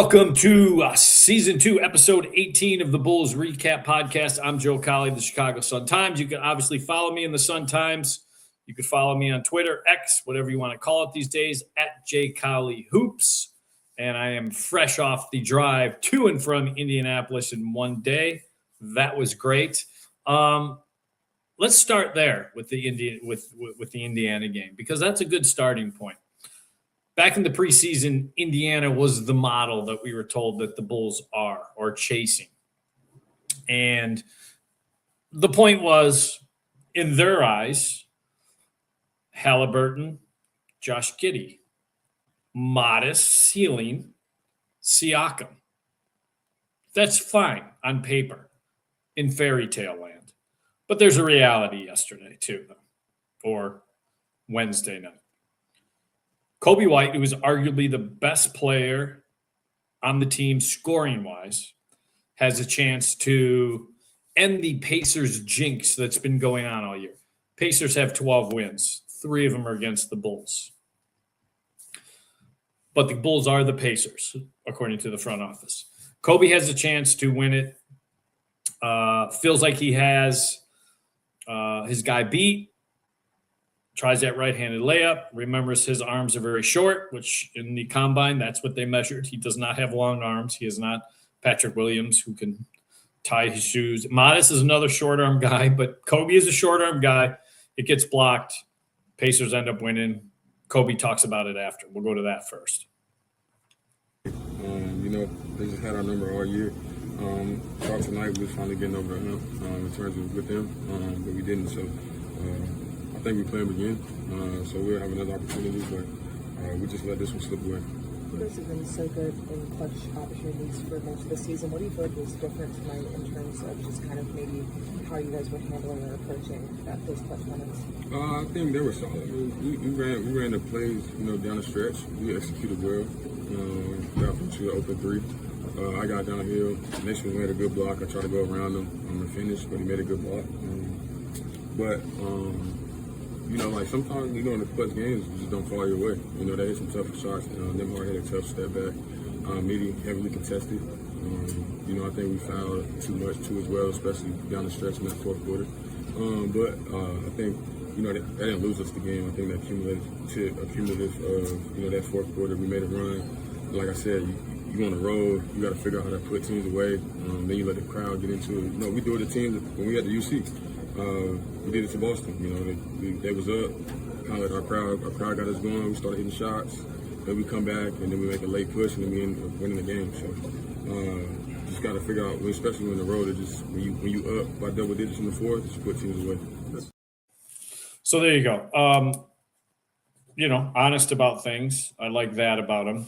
Welcome to Season 2, Episode 18 of the Bulls Recap Podcast. I'm Joe Cowley, the Chicago Sun-Times. You can obviously follow me in the Sun-Times. You can follow me on Twitter, X, whatever you want to call it these days, at @JCowleyHoops. And I am fresh off the drive to and from Indianapolis in one day. That was great. Let's start there with the Indiana game, because that's a good starting point. Back in the preseason, Indiana was the model that we were told that the Bulls are or chasing. And the point was, in their eyes, Halliburton, Josh Giddey, modest ceiling, Siakam. That's fine on paper in fairy tale land. But there's a reality yesterday, too, or Wednesday night. Coby White, who was arguably the best player on the team scoring-wise, has a chance to end the Pacers jinx that's been going on all year. Pacers have 12 wins. 3 of them are against the Bulls. But the Bulls are the Pacers, according to the front office. Coby has a chance to win it. Feels like he has his guy beat. Tries that right-handed layup, remembers his arms are very short, which in the combine, that's what they measured. He does not have long arms. He is not Patrick Williams, who can tie his shoes. Modest is another short-arm guy, but Coby is a short-arm guy. It gets blocked. Pacers end up winning. Coby talks about it after. We'll go to that first. They just had our number all year. Thought tonight we was finally getting over him in terms of with them, but we didn't. So I think we play him again, so we'll have another opportunity, but we just let this one slip away. You guys have been so good in clutch opportunities for most of the season. What do you feel like was different tonight in terms of just kind of maybe how you guys were handling or approaching those clutch moments? I think they were solid. We ran the plays, down the stretch. We executed well. Got from to the open three. I got downhill. Nation made a good block. I tried to go around him and finish, but he made a good block. Sometimes, in the clutch games, you just don't fall your way. They hit some tough shots. Them hard-headed, tough step back. Medium, heavily contested. I think we fouled too much, too, as well, especially down the stretch in that fourth quarter. I think, that didn't lose us the game. I think that accumulative of, that fourth quarter, we made a run. Like I said, you on the road, you got to figure out how to put teams away. Then you let the crowd get into it. We do it to teams when we had the UC. We did it to Boston. They was up. Kind of our crowd got us going. We started hitting shots. Then we come back and then we make a late push and then we end up winning the game. So just got to figure out, especially when the road, it just when you up by double digits in the fourth, just put teams away. So there you go. Honest about things. I like that about him,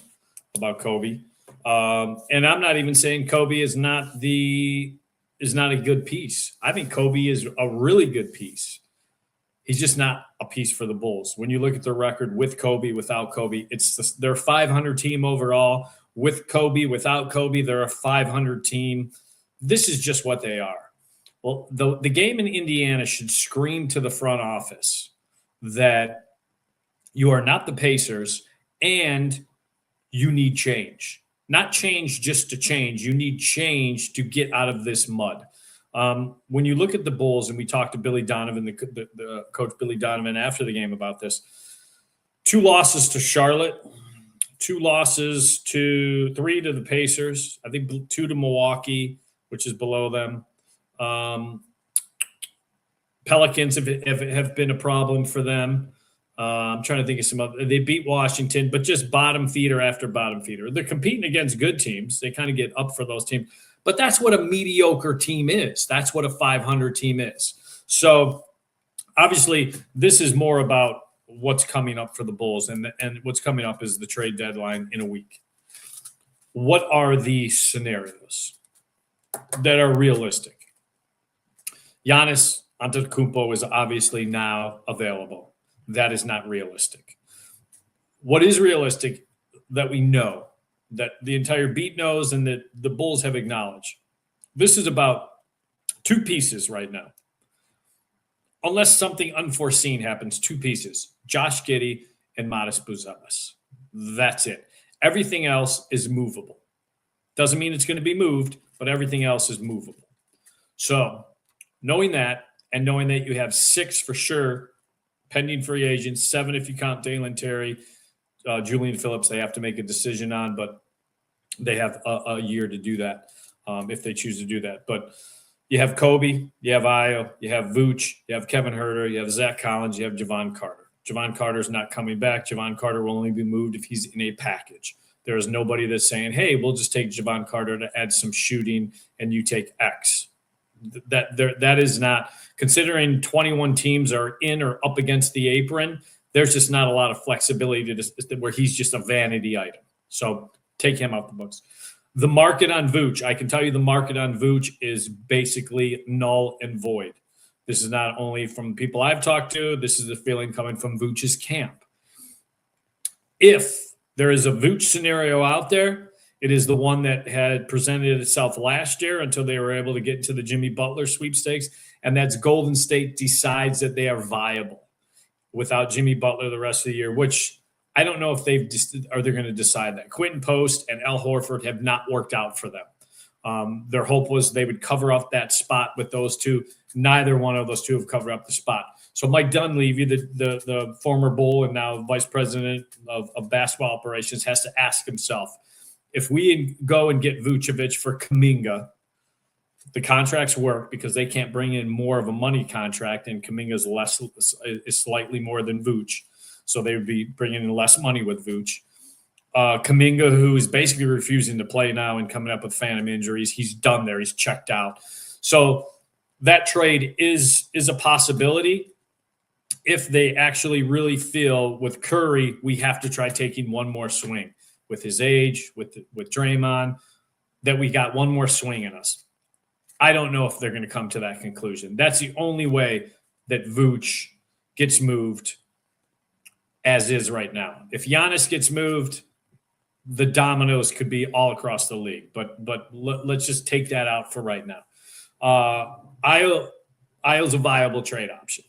about Coby. And I'm not even saying Coby is not a good piece. I think Coby is a really good piece. He's just not a piece for the Bulls. When you look at the record with Coby, without Coby, they're a 500 team overall. With Coby, without Coby, they're a 500 team. This is just what they are. Well, the game in Indiana should scream to the front office that you are not the Pacers and you need change. Not change just to change. You need change to get out of this mud. When you look at the Bulls, and we talked to Billy Donovan, the coach Billy Donovan after the game about this, 2 losses to Charlotte, 3 to the Pacers, I think 2 to Milwaukee, which is below them. Pelicans have been a problem for them. I'm trying to think of some other. They beat Washington, but just bottom feeder after bottom feeder. They're competing against good teams. They kind of get up for those teams. But that's what a mediocre team is. That's what a 500 team is. So obviously this is more about what's coming up for the Bulls, and what's coming up is the trade deadline in a week. What are the scenarios that are realistic? Giannis Antetokounmpo is obviously now available. That is not realistic. What is realistic that we know, that the entire beat knows and that the Bulls have acknowledged, this is about 2 pieces right now. Unless something unforeseen happens, 2 pieces, Josh Giddey and Modest Buzelis. That's it. Everything else is movable. Doesn't mean it's going to be moved, but everything else is movable. So knowing that, and knowing that you have 6 for sure pending free agents, 7 if you count Dalen Terry, Julian Phillips, they have to make a decision on, but they have a year to do that if they choose to do that. But you have Kobe, you have Ayo, you have Vooch, you have Kevin Huerter, you have Zach Collins, you have Javon Carter. Javon Carter's not coming back. Javon Carter will only be moved if he's in a package. There is nobody that's saying, hey, we'll just take Javon Carter to add some shooting and you take X. That is not, considering 21 teams are in or up against the apron, there's just not a lot of flexibility to where he's just a vanity item. So take him out the books. The market on Vooch, I can tell you the market on Vooch is basically null and void. This is not only from people I've talked to, this is the feeling coming from Vooch's camp. If there is a Vooch scenario out there, it is the one that had presented itself last year until they were able to get into the Jimmy Butler sweepstakes, and that's Golden State decides that they are viable without Jimmy Butler the rest of the year, which I don't know if they're going to decide that. Quentin Post and Al Horford have not worked out for them. Their hope was they would cover up that spot with those two. Neither one of those two have covered up the spot. So Mike Dunleavy, the former Bull and now vice president of basketball operations, has to ask himself, if we go and get Vucevic for Kuminga, the contracts work because they can't bring in more of a money contract, and Kuminga is slightly more than Vooch. So they would be bringing in less money with Vooch. Kuminga, who is basically refusing to play now and coming up with phantom injuries, he's done there. He's checked out. So that trade is a possibility if they actually really feel with Curry, we have to try taking one more swing with his age, with Draymond, that we got one more swing in us. I don't know if they're going to come to that conclusion. That's the only way that Vooch gets moved as is right now. If Giannis gets moved, the dominoes could be all across the league. But let's just take that out for right now. Ayo's a viable trade option.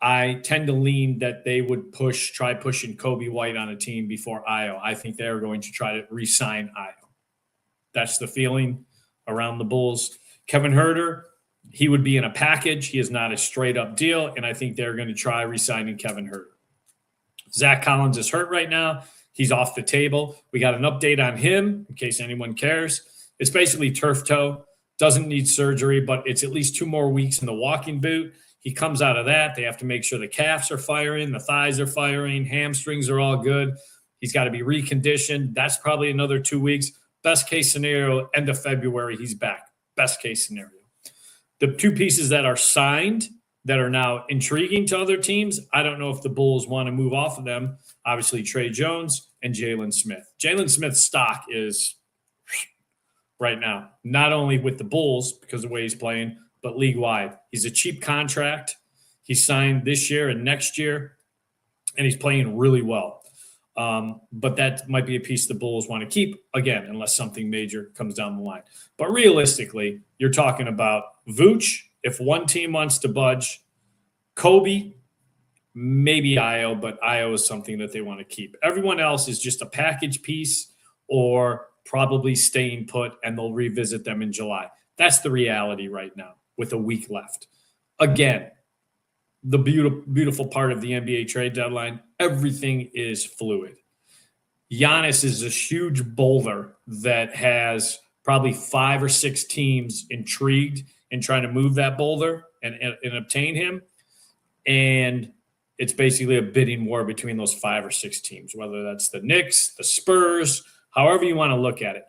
I tend to lean that they would try pushing Kobe White on a team before Ayo. I think they're going to try to re-sign Ayo. That's the feeling around the Bulls. Kevin Huerter, he would be in a package. He is not a straight-up deal, and I think they're going to try re-signing Kevin Huerter. Zach Collins is hurt right now. He's off the table. We got an update on him in case anyone cares. It's basically turf toe. Doesn't need surgery, but it's at least 2 more weeks in the walking boot. He comes out of that. They have to make sure the calves are firing, the thighs are firing, hamstrings are all good. He's got to be reconditioned. That's probably another 2 weeks. Best case scenario, end of February, he's back. Best case scenario. The 2 pieces that are signed that are now intriguing to other teams, I don't know if the Bulls want to move off of them. Obviously, Trey Jones and Jalen Smith. Jalen Smith's stock is right now, not only with the Bulls because of the way he's playing, but league-wide. He's a cheap contract. He's signed this year and next year, and he's playing really well. But that might be a piece the Bulls want to keep, again, unless something major comes down the line. But realistically, you're talking about Vooch, if one team wants to budge, Kobe, maybe Ayo, but Ayo is something that they want to keep. Everyone else is just a package piece or probably staying put, and they'll revisit them in July. That's the reality right now with a week left. Again, the beautiful part of the NBA trade deadline, everything is fluid. Giannis is a huge boulder that has probably 5 or 6 teams intrigued in trying to move that boulder and obtain him. And it's basically a bidding war between those 5 or 6 teams, whether that's the Knicks, the Spurs, however you want to look at it.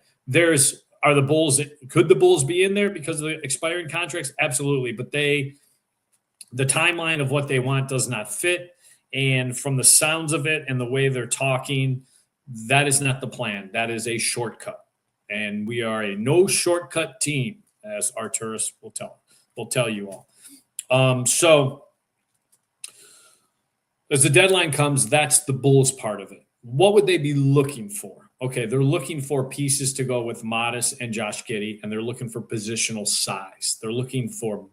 Could the Bulls be in there because of the expiring contracts? Absolutely. But the timeline of what they want does not fit. And from the sounds of it and the way they're talking, that is not the plan. That is a shortcut. And we are a no shortcut team, as Arturis will tell you all. So as the deadline comes, that's the Bulls part of it. What would they be looking for? Okay, they're looking for pieces to go with Modest and Josh Giddey, and they're looking for positional size. They're looking for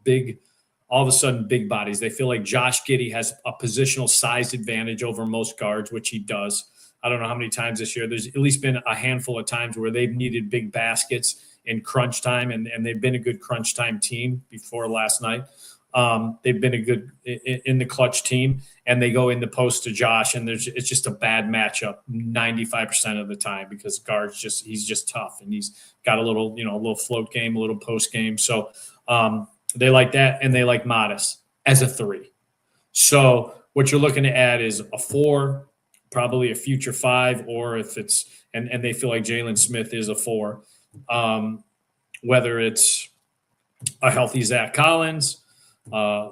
all of a sudden, big bodies. They feel like Josh Giddey has a positional size advantage over most guards, which he does. I don't know how many times this year. There's at least been a handful of times where they've needed big baskets in crunch time, and they've been a good crunch time team before last night. They've been a good in the clutch team, and they go in the post to Josh, and it's just a bad matchup 95% of the time because he's just tough, and he's got a little float game, a little post game. So they like that, and they like Modest as a 3. So what you're looking to add is a 4, probably a future 5, or if it's and they feel like Jalen Smith is a 4. Whether it's a healthy Zach Collins,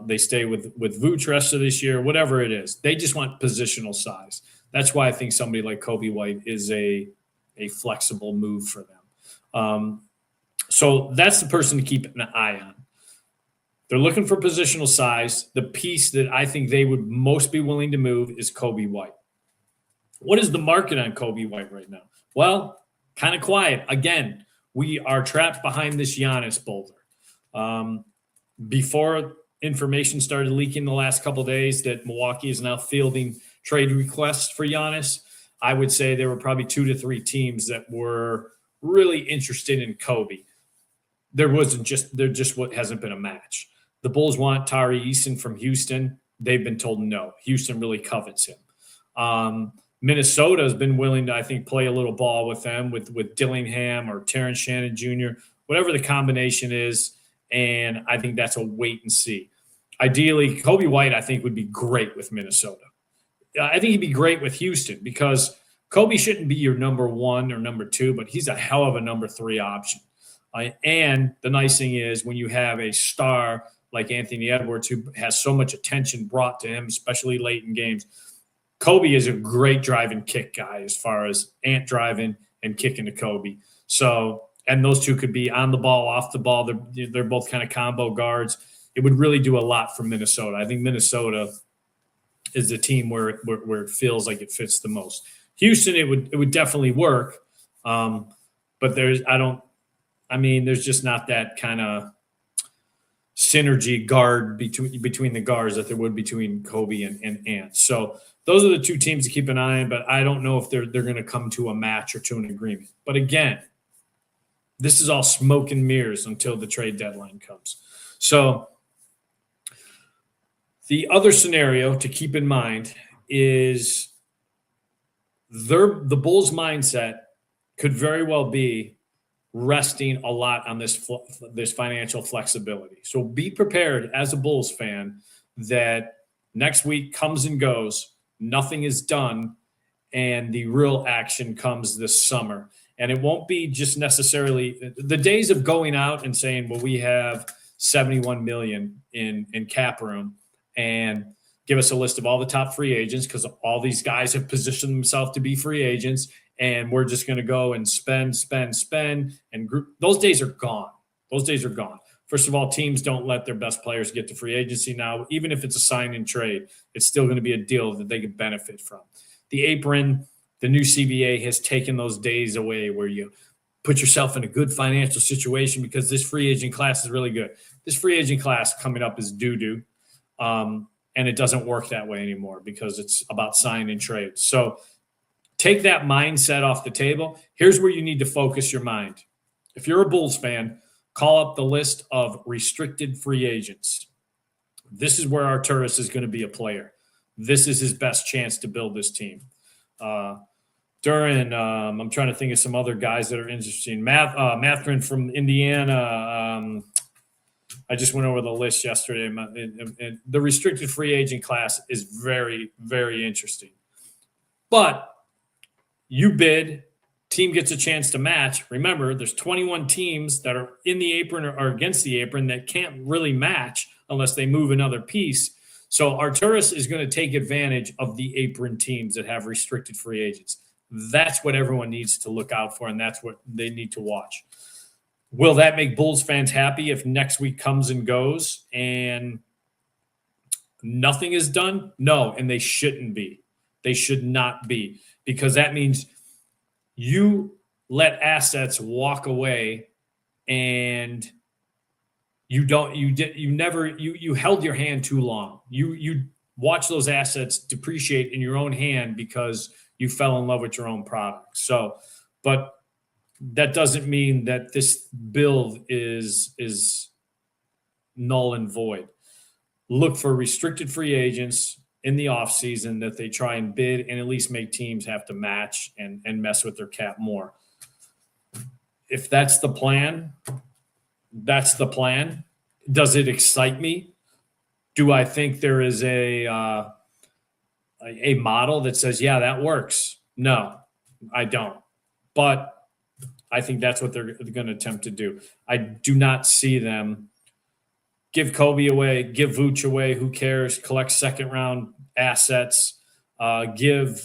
they stay with Vooch rest of this year, whatever it is. They just want positional size. That's why I think somebody like Coby White is a flexible move for them. So that's the person to keep an eye on. They're looking for positional size. The piece that I think they would most be willing to move is Coby White. What is the market on Coby White right now? Well, kind of quiet. Again, we are trapped behind this Giannis boulder. Before information started leaking the last couple of days that Milwaukee is now fielding trade requests for Giannis, I would say there were probably 2 to 3 teams that were really interested in Coby. There just what hasn't been a match. The Bulls want Tari Eason from Houston. They've been told no. Houston really covets him. Minnesota has been willing to, I think, play a little ball with them, with Dillingham or Terrence Shannon Jr., whatever the combination is, and I think that's a wait and see. Ideally, Coby White, I think, would be great with Minnesota. I think he'd be great with Houston because Coby shouldn't be your number 1 or number 2, but he's a hell of a number 3 option. And the nice thing is when you have a star like Anthony Edwards who has so much attention brought to him, especially late in games, Coby is a great drive and kick guy as far as Ant driving and kicking to Coby. So, and those two could be on the ball, off the ball. They're both kind of combo guards. It would really do a lot for Minnesota. I think Minnesota is the team where it feels like it fits the most. Houston, it would definitely work. But there's just not that kind of synergy guard between the guards that there would between Coby and Ant. So those are the 2 teams to keep an eye on, but I don't know if they're going to come to a match or to an agreement. But again, this is all smoke and mirrors until the trade deadline comes. So the other scenario to keep in mind is the Bulls' mindset could very well be resting a lot on this financial flexibility. So be prepared as a Bulls fan that next week comes and goes, nothing is done, and the real action comes this summer. And it won't be just necessarily the days of going out and saying, well, we have $71 million in cap room and give us a list of all the top free agents because all these guys have positioned themselves to be free agents. And we're just going to go and spend, and group. Those days are gone. Those days are gone. First of all, teams don't let their best players get to free agency now. Even if it's a sign and trade, it's still going to be a deal that they can benefit from. The apron, the new CBA has taken those days away where you put yourself in a good financial situation because this free agent class is really good. This free agent class coming up is doo-doo, and it doesn't work that way anymore because it's about sign and trade. So take that mindset off the table. Here's where you need to focus your mind. If you're a Bulls fan, call up the list of restricted free agents. This is where Arturas is going to be a player. This is his best chance to build this team. Duran, I'm trying to think of some other guys that are interesting. Mathrin from Indiana. I just went over the list yesterday. And the restricted free agent class is very, very interesting. But you bid, team gets a chance to match. Remember, there's 21 teams that are in the apron or against the apron that can't really match unless they move another piece. So Arturas is going to take advantage of the apron teams that have restricted free agents. That's what everyone needs to look out for, and that's what they need to watch. Will that make Bulls fans happy if next week comes and goes and nothing is done? No, and they shouldn't be. They should not be, because that means you let assets walk away and you held your hand too long. You watch those assets depreciate in your own hand because you fell in love with your own product. So, but that doesn't mean that this build is null and void. Look for restricted free agents in the offseason that they try and bid and at least make teams have to match and mess with their cap more. If that's the plan, that's the plan. Does it excite me? Do I think there is a model that says, yeah, that works? No, I don't. But I think that's what they're going to attempt to do. I do not see them give Kobe away, give Vooch away, who cares, collect second-round assets, give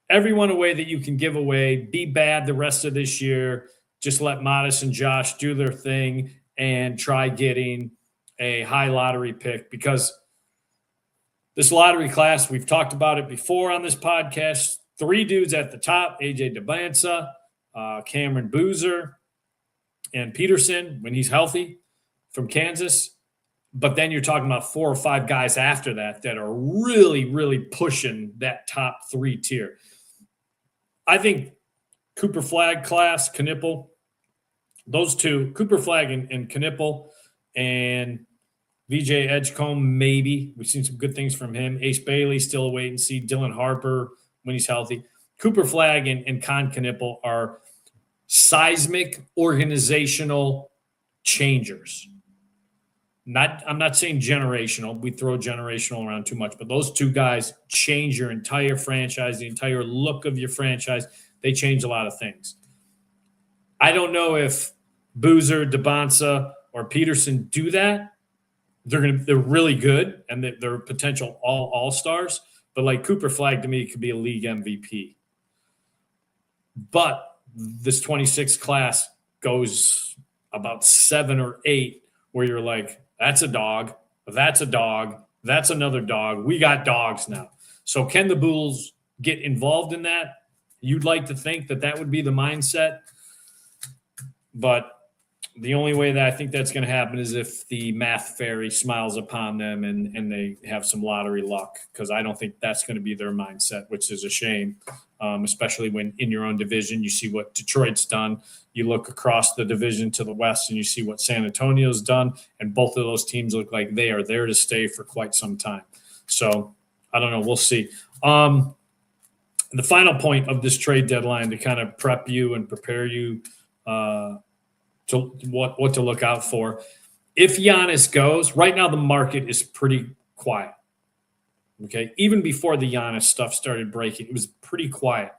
everyone away that you can give away, be bad the rest of this year, just let Modest and Josh do their thing and try getting a high lottery pick, because this lottery class, we've talked about it before on this podcast, 3 dudes at the top, AJ DeBansa, Cameron Boozer, and Peterson when he's healthy from Kansas. But then you're talking about 4 or 5 guys after that are really, really pushing that top 3 tier. I think Cooper Flagg class, Knipple, those 2, Cooper Flagg and Knipple, and VJ Edgecombe, maybe. We've seen some good things from him. Ace Bailey, still a wait and see. Dylan Harper when he's healthy. Cooper Flagg and Con Knipple are seismic organizational changers. I'm not saying generational. We throw generational around too much, but those 2 guys change your entire franchise, the entire look of your franchise. They change a lot of things. I don't know if Boozer, DeBansa, or Peterson do that. They're really good, and they're potential all-stars. But like Cooper Flagg, to me, could be a league MVP. But this 26 class goes about 7 or 8 where you're like, that's a dog, that's a dog, that's another dog. We got dogs now. So can the Bulls get involved in that? You'd like to think that would be the mindset. But the only way that I think that's going to happen is if the math fairy smiles upon them and they have some lottery luck, because I don't think that's going to be their mindset, which is a shame, especially when in your own division you see what Detroit's done. You look across the division to the west and you see what San Antonio's done, and both of those teams look like they are there to stay for quite some time. So I don't know. We'll see. The final point of this trade deadline to kind of prep you and prepare you to what to look out for. If Giannis goes, right now the market is pretty quiet. Okay, even before the Giannis stuff started breaking, it was pretty quiet.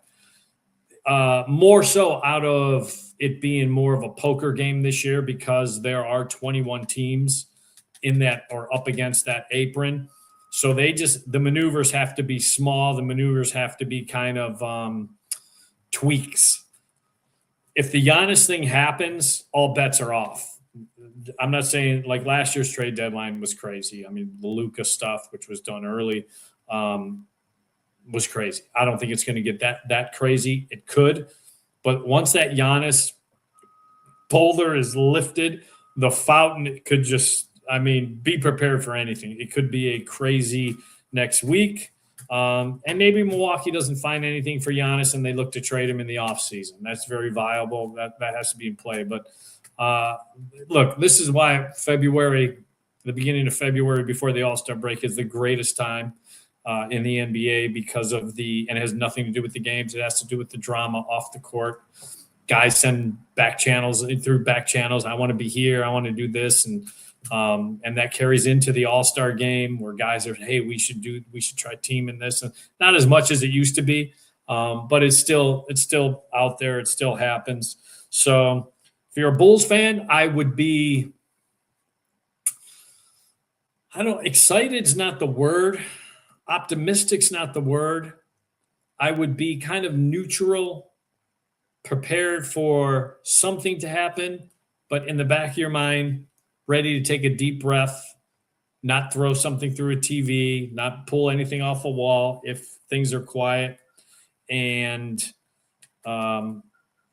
More so out of it being more of a poker game this year, because there are 21 teams in that or up against that apron. So the maneuvers have to be small. The maneuvers have to be kind of tweaks. If the Giannis thing happens, all bets are off. I'm not saying like last year's trade deadline was crazy. I mean, the Luka stuff, which was done early, was crazy. I don't think it's going to get that crazy. It could. But once that Giannis boulder is lifted, the fountain could just, be prepared for anything. It could be a crazy next week. And maybe Milwaukee doesn't find anything for Giannis and they look to trade him in the offseason. That's very viable. That has to be in play. But look, this is why the beginning of February before the All-Star break is the greatest time in the NBA, because of and it has nothing to do with the games. It has to do with the drama off the court. Guys send through back channels. I want to be here. I want to do this. And that carries into the All-Star game where guys are, hey, we should try teaming this. And not as much as it used to be, but it's still out there. It still happens. So if you're a Bulls fan, I would be, excited's not the word. Optimistic's not the word. I would be kind of neutral, prepared for something to happen, but in the back of your mind, ready to take a deep breath, not throw something through a TV, not pull anything off a wall if things are quiet, and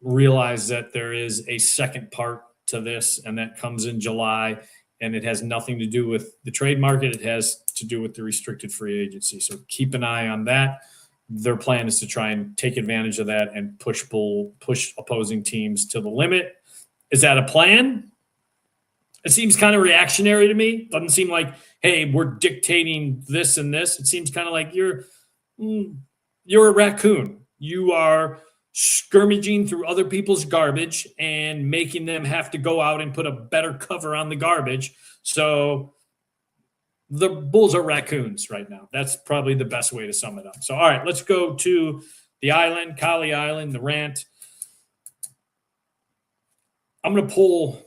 realize that there is a second part to this, and that comes in July, and it has nothing to do with the trade market. It has to do with the restricted free agency. So keep an eye on that. their plan is to try and take advantage of that and push opposing teams to the limit. Is that a plan? It seems kind of reactionary to me. Doesn't seem like, hey, we're dictating this and this. It seems kind of like you're a raccoon. You are skirmishing through other people's garbage and making them have to go out and put a better cover on the garbage. So the Bulls are raccoons right now. That's probably the best way to sum it up. So, all right, let's go to the island, Cowley Island, the rant. I'm going to pull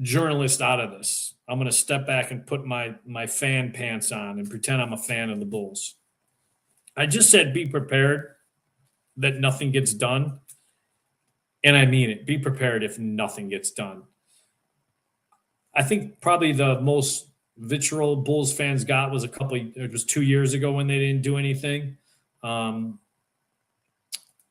journalist out of this. I'm going to step back and put my fan pants on and pretend I'm a fan of the Bulls. I just said be prepared that nothing gets done. And I mean it. Be prepared if nothing gets done. I think probably the most vitriol Bulls fans got was it was 2 years ago when they didn't do anything.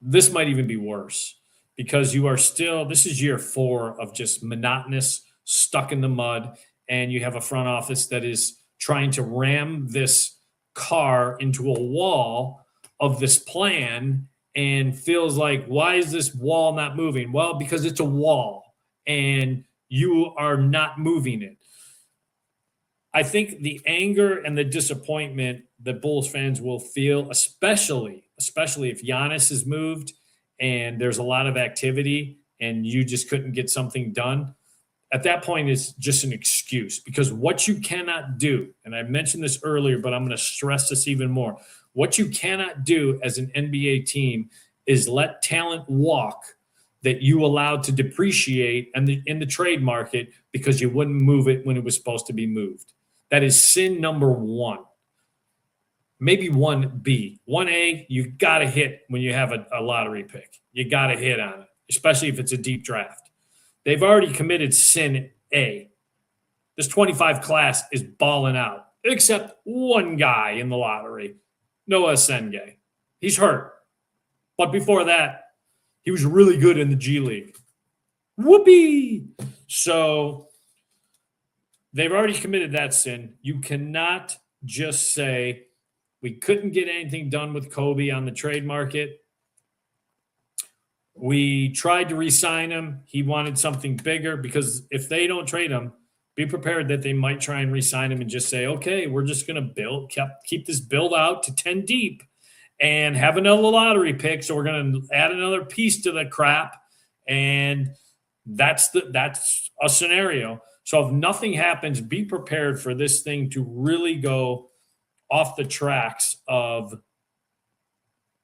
This might even be worse because this is year 4 of just monotonous, stuck in the mud, and you have a front office that is trying to ram this car into a wall of this plan and feels like, why is this wall not moving? Well, because it's a wall and you are not moving it. I think the anger and the disappointment that Bulls fans will feel, especially if Giannis is moved and there's a lot of activity and you just couldn't get something done, at that point is just an excuse. Because what you cannot do, and I mentioned this earlier, but I'm going to stress this even more, what you cannot do as an NBA team is let talent walk that you allowed to depreciate in the trade market because you wouldn't move it when it was supposed to be moved. That is sin number 1. Maybe 1B. 1A, you got to hit when you have a lottery pick. You got to hit on it, especially if it's a deep draft. They've already committed sin A. This 25 class is balling out, except one guy in the lottery, Noah Senge. He's hurt. But before that, he was really good in the G League. Whoopee! So they've already committed that sin. You cannot just say, we couldn't get anything done with Kobe on the trade market. We tried to re-sign him. He wanted something bigger because if they don't trade him, be prepared that they might try and re-sign him and just say, okay, we're just going to keep this build out to 10 deep and have another lottery pick. So we're going to add another piece to the crap. And that's a scenario. So if nothing happens, be prepared for this thing to really go off the tracks of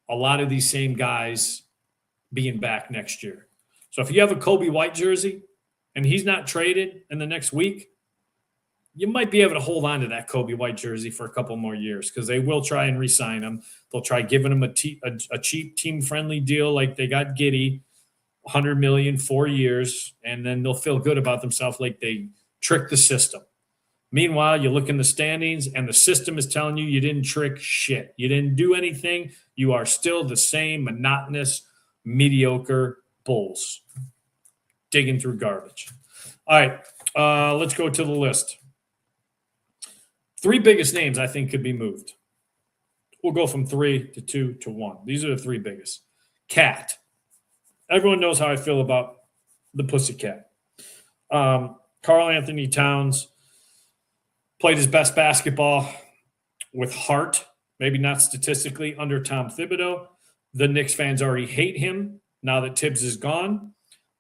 a lot of these same guys being back next year. So if you have a Kobe White jersey and he's not traded in the next week, you might be able to hold on to that Kobe White jersey for a couple more years because they will try and re-sign him. They'll try giving him a cheap team-friendly deal like they got Giddey, $100 million, 4 years, and then they'll feel good about themselves like they tricked the system. Meanwhile, you look in the standings and the system is telling you didn't trick shit. You didn't do anything. You are still the same monotonous, mediocre Bulls digging through garbage. All right, let's go to the list. 3 biggest names I think could be moved. We'll go from 3 to 2 to 1. These are the 3 biggest. Cat. Everyone knows how I feel about the Pussycat. Karl Anthony Towns played his best basketball with heart, maybe not statistically, under Tom Thibodeau. The Knicks fans already hate him now that Tibbs is gone.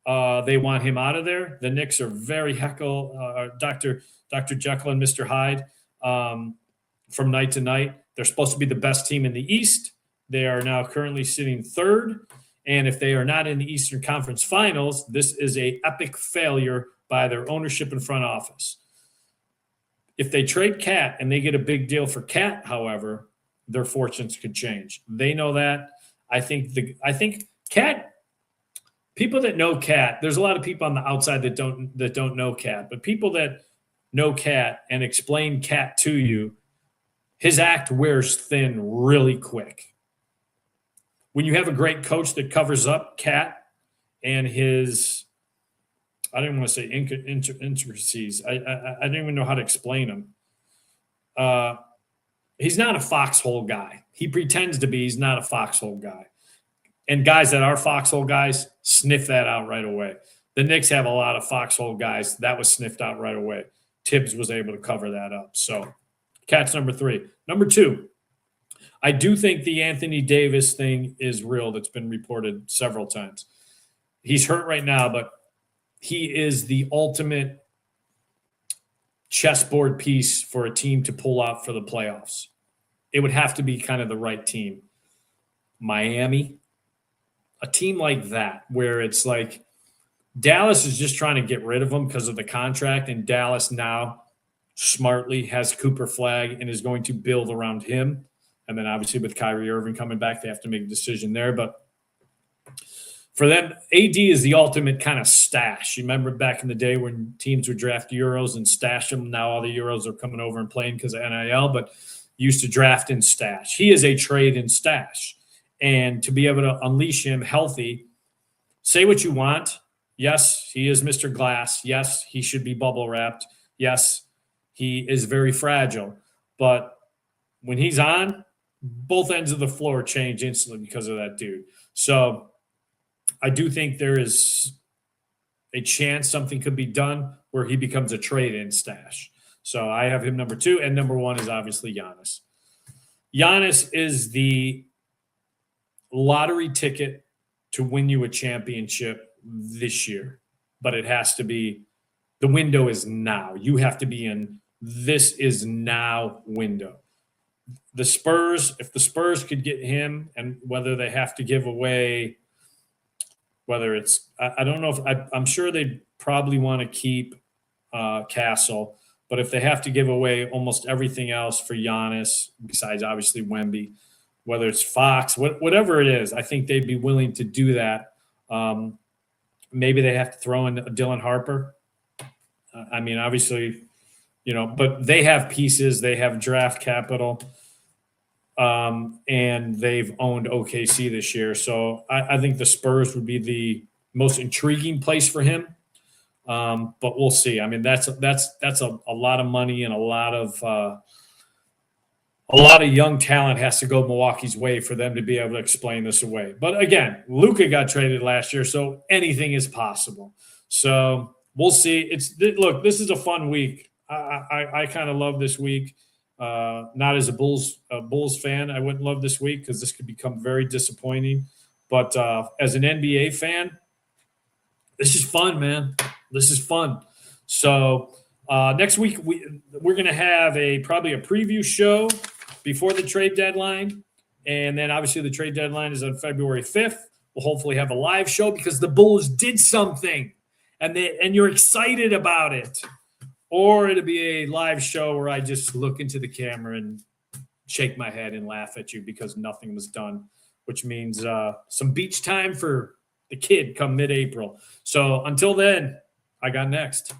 They want him out of there. The Knicks are very Dr. Jekyll and Mr. Hyde from night to night. They're supposed to be the best team in the East. They are now currently sitting 3rd. And if they are not in the Eastern Conference Finals, this is an epic failure by their ownership and front office. If they trade Cat and they get a big deal for Cat, however, their fortunes could change. They know that. I think Cat, people that know Cat, there's a lot of people on the outside that don't know Cat, but people that know Cat and explain Cat to you, his act wears thin really quick. When you have a great coach that covers up Cat and his, I don't want to say intricacies. I don't even know how to explain them. He's not a foxhole guy. He pretends to be. He's not a foxhole guy. And guys that are foxhole guys sniff that out right away. The Knicks have a lot of foxhole guys. That was sniffed out right away. Tibbs was able to cover that up. So, catch number 3. Number 2, I do think the Anthony Davis thing is real. That's been reported several times. He's hurt right now, but he is the ultimate chessboard piece for a team to pull out for the playoffs. It would have to be kind of the right team. Miami, a team like that, where it's like Dallas is just trying to get rid of him because of the contract, and Dallas now smartly has Cooper Flagg and is going to build around him. And then obviously with Kyrie Irving coming back, they have to make a decision there. But for them, AD is the ultimate kind of stash. You remember back in the day when teams would draft Euros and stash them. Now all the Euros are coming over and playing because of NIL, but used to draft and stash. He is a trade and stash. And to be able to unleash him healthy, say what you want. Yes, he is Mr. Glass. Yes, he should be bubble wrapped. Yes, he is very fragile. But when he's on, both ends of the floor change instantly because of that dude. So I do think there is a chance something could be done where he becomes a trade-in stash. So I have him number 2, and number 1 is obviously Giannis. Giannis is the lottery ticket to win you a championship this year, but it has to be, the window is now. You have to be in this is now window. The Spurs, if the Spurs could get him, and whether they have to give away, whether it's, I don't know if, I'm sure they probably want to keep Castle, but if they have to give away almost everything else for Giannis, besides obviously Wemby, whether it's Fox, whatever it is, I think they'd be willing to do that. Maybe they have to throw in Dylan Harper. I mean, obviously, but they have pieces, they have draft capital, and they've owned OKC this year. So I think the Spurs would be the most intriguing place for him. But we'll see. I mean, that's a lot of money, and a lot of young talent has to go Milwaukee's way for them to be able to explain this away. But again, Luka got traded last year, so anything is possible. So we'll see. Look, this is a fun week. I kind of love this week. Not as a Bulls fan, I wouldn't love this week because this could become very disappointing. But as an NBA fan, this is fun, man. This is fun. So next week we're going to have probably a preview show before the trade deadline. And then obviously the trade deadline is on February 5th. We'll hopefully have a live show because the Bulls did something and you're excited about it. Or it'll be a live show where I just look into the camera and shake my head and laugh at you because nothing was done, which means some beach time for the kid come mid-April. So until then, I got next.